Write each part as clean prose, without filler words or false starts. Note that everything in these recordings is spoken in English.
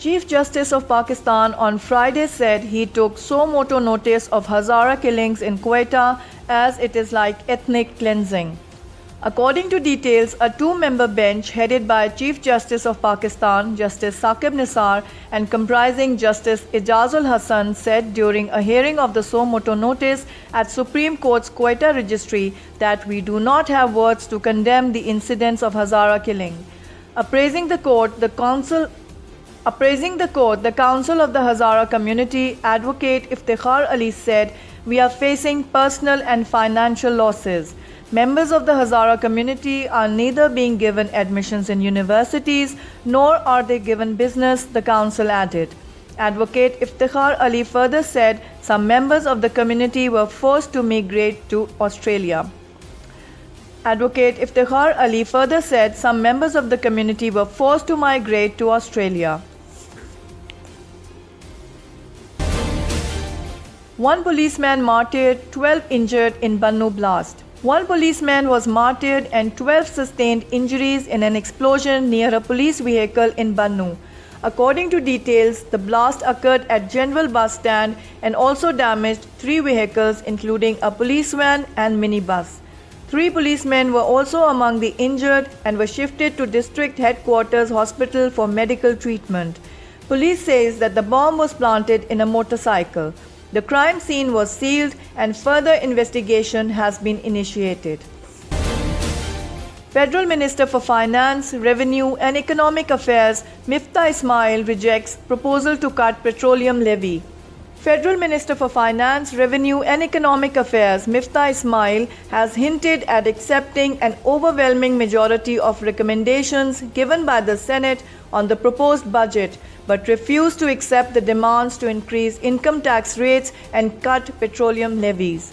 Chief Justice of Pakistan on Friday said he took so moto notice of Hazara Killings in Quetta as it is like ethnic cleansing. According to details, a two-member bench headed by Chief Justice of Pakistan, Justice Saqib Nisar, and comprising Justice Ijazul Hasan said during a hearing of the so moto notice at Supreme Court's Quetta registry that we do not have words to condemn the incidents of Hazara killing. Appraising the court, the counsel of the Hazara community, Advocate Iftikhar Ali said, "We are facing personal and financial losses. Members of the Hazara community are neither being given admissions in universities nor are they given business," the council added. Advocate Iftikhar Ali further said some members of the community were forced to migrate to Australia. Advocate Iftikhar Ali further said some members of the community were forced to migrate to Australia. One policeman martyred, 12 injured in Banu blast. One policeman was martyred and 12 sustained injuries in an explosion near a police vehicle in Banu. According to details, the blast occurred at General Bus Stand and also damaged 3 vehicles including a police van and minibus. 3 policemen were also among the injured and were shifted to District Headquarters Hospital for medical treatment. Police says that the bomb was planted in a motorcycle. The crime scene was sealed and further investigation has been initiated. Federal Minister for Finance, Revenue and Economic Affairs Miftah Ismail rejects proposal to cut petroleum levy. Federal Minister for Finance, Revenue and Economic Affairs Miftah Ismail has hinted at accepting an overwhelming majority of recommendations given by the Senate on the proposed budget, but refused to accept the demands to increase income tax rates and cut petroleum levies.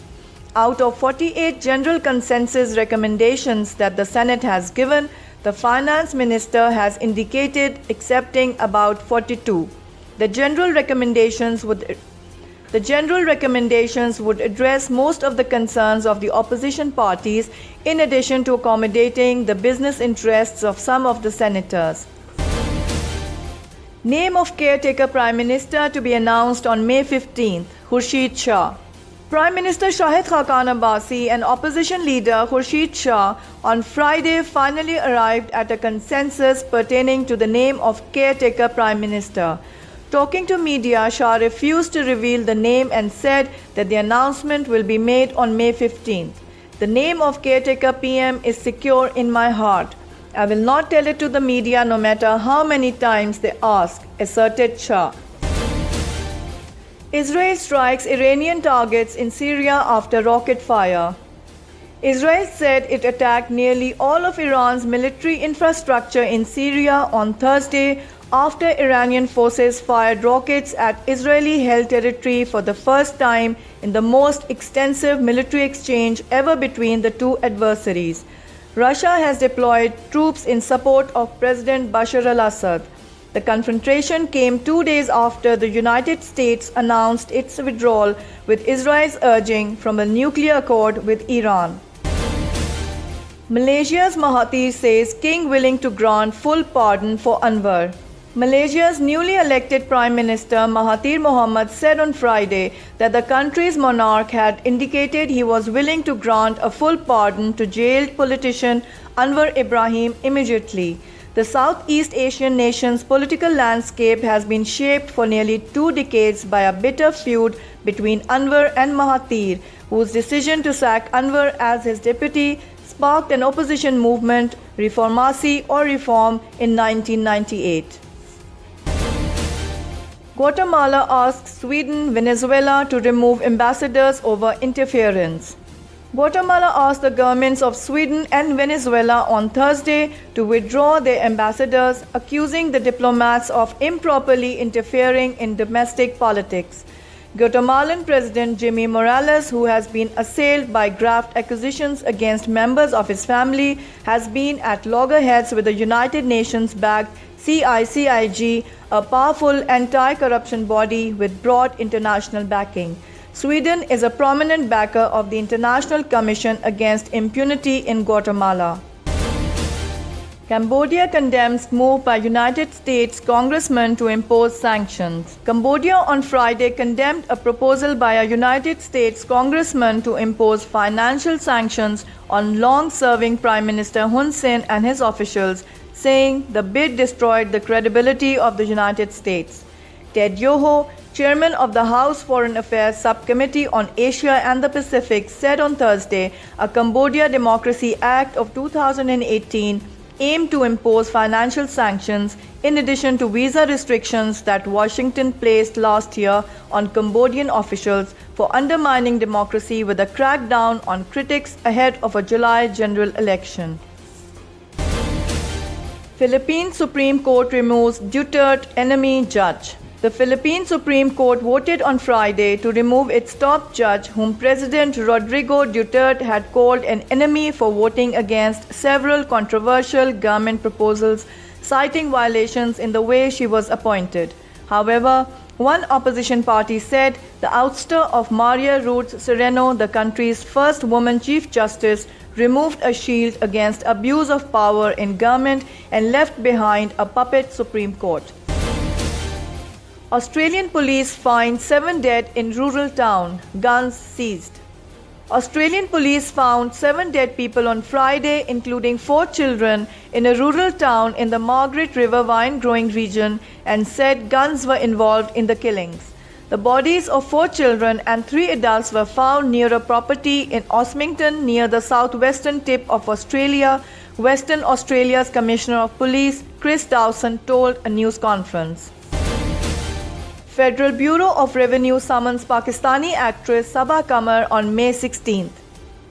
Out of 48 general consensus recommendations that the Senate has given, the Finance Minister has indicated accepting about 42. The general recommendations would address most of the concerns of the opposition parties, in addition to accommodating the business interests of some of the senators. Name of caretaker Prime Minister to be announced on May 15th, Khurshid Shah. Prime Minister Shahid Khaqan Abbasi and opposition leader Khurshid Shah on Friday finally arrived at a consensus pertaining to the name of caretaker Prime Minister. Talking to media, Shah refused to reveal the name and said that the announcement will be made on May 15th. The name of caretaker PM is secure in my heart. I will not tell it to the media no matter how many times they ask, asserted Shah. Israel strikes Iranian targets in Syria after rocket fire. Israel said it attacked nearly all of Iran's military infrastructure in Syria on Thursday after Iranian forces fired rockets at Israeli-held territory for the first time in the most extensive military exchange ever between the two adversaries. Russia has deployed troops in support of President Bashar al-Assad. The confrontation came 2 days after the United States announced its withdrawal with Israel's urging from a nuclear accord with Iran. Malaysia's Mahathir says king willing to grant full pardon for Anwar. Malaysia's newly elected Prime Minister Mahathir Mohamad said on Friday that the country's monarch had indicated he was willing to grant a full pardon to jailed politician Anwar Ibrahim immediately. The Southeast Asian nation's political landscape has been shaped for nearly 2 decades by a bitter feud between Anwar and Mahathir, whose decision to sack Anwar as his deputy sparked an opposition movement, Reformasi or Reform, in 1998. Guatemala asks Sweden Venezuela to remove ambassadors over interference. Guatemala asked the governments of Sweden and Venezuela on Thursday to withdraw their ambassadors, accusing the diplomats of improperly interfering in domestic politics. Guatemalan President Jimmy Morales, who has been assailed by graft accusations against members of his family, has been at loggerheads with the United Nations-backed CICIG, a powerful anti-corruption body with broad international backing. Sweden is a prominent backer of the International Commission Against Impunity in Guatemala. Cambodia condemns move by United States congressman to impose sanctions. Cambodia on Friday condemned a proposal by a United States congressman to impose financial sanctions on long-serving Prime Minister Hun Sen and his officials, saying the bid destroyed the credibility of the United States. Ted Yoho, chairman of the House Foreign Affairs Subcommittee on Asia and the Pacific, said on Thursday a Cambodia Democracy Act of 2018 aimed to impose financial sanctions in addition to visa restrictions that Washington placed last year on Cambodian officials for undermining democracy with a crackdown on critics ahead of a July general election. Philippine Supreme Court removes Duterte enemy judge. The Philippine Supreme Court voted on Friday to remove its top judge, whom President Rodrigo Duterte had called an enemy for voting against several controversial government proposals, citing violations in the way she was appointed. However, one opposition party said the ouster of Maria Ruth Sereno, the country's first woman Chief Justice, removed a shield against abuse of power in government and left behind a puppet Supreme Court. Australian police find 7 dead in rural town, guns seized. Australian police found 7 dead people on Friday, including 4 children, in a rural town in the Margaret River wine-growing region and said guns were involved in the killings. The bodies of 4 children and 3 adults were found near a property in Osmington near the southwestern tip of Australia, Western Australia's Commissioner of Police, Chris Dawson, told a news conference. Federal Bureau of Revenue summons Pakistani actress Sabah Qamar on May 16th.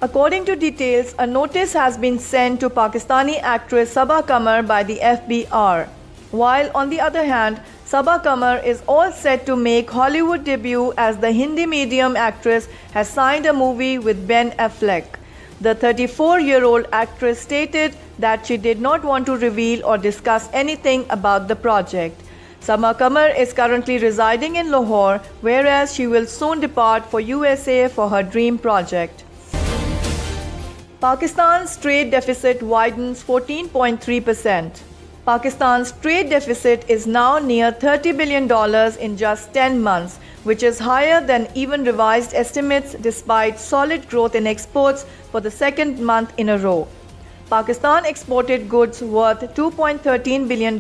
According to details, a notice has been sent to Pakistani actress Sabah Qamar by the FBR. While on the other hand, Sabah Qamar is all set to make Hollywood debut as the Hindi medium actress has signed a movie with Ben Affleck. The 34-year-old actress stated that she did not want to reveal or discuss anything about the project. Sabah Qamar is currently residing in Lahore, whereas she will soon depart for USA for her dream project. Pakistan's trade deficit widens 14.3%. Pakistan's trade deficit is now near $30 billion in just 10 months, which is higher than even revised estimates despite solid growth in exports for the second month in a row. Pakistan exported goods worth $2.13 billion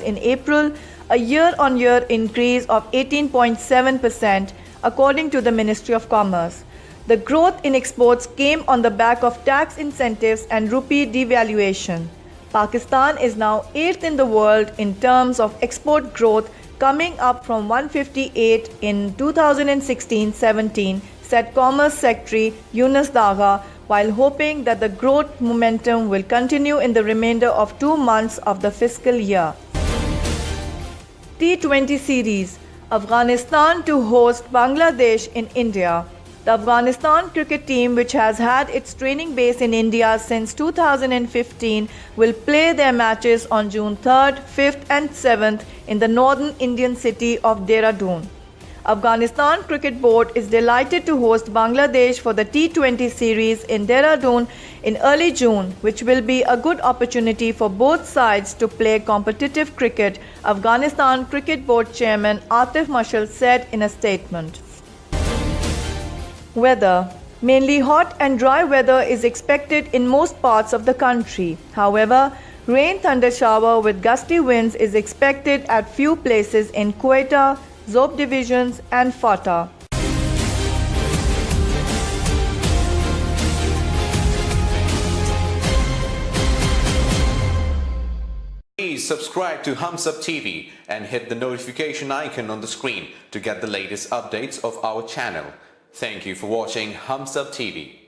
in April, a year-on-year increase of 18.7%, according to the Ministry of Commerce. The growth in exports came on the back of tax incentives and rupee devaluation. Pakistan is now 8th in the world in terms of export growth, coming up from 158 in 2016-17, said Commerce Secretary Yunus Dagha, while hoping that the growth momentum will continue in the remainder of 2 months of the fiscal year. T20 series, Afghanistan to host Bangladesh in India. The Afghanistan cricket team, which has had its training base in India since 2015, will play their matches on June 3rd, 5th and 7th in the northern Indian city of Dehradun. Afghanistan Cricket Board is delighted to host Bangladesh for the T20 series in Dehradun in early June, which will be a good opportunity for both sides to play competitive cricket, Afghanistan Cricket Board Chairman Atif Mashal said in a statement. Weather. Mainly hot and dry weather is expected in most parts of the country. However, rain thunder shower with gusty winds is expected at few places in Quetta, Zob divisions and Fatah. Please subscribe to HumSub.TV and hit the notification icon on the screen to get the latest updates of our channel. Thank you for watching HumSub.TV.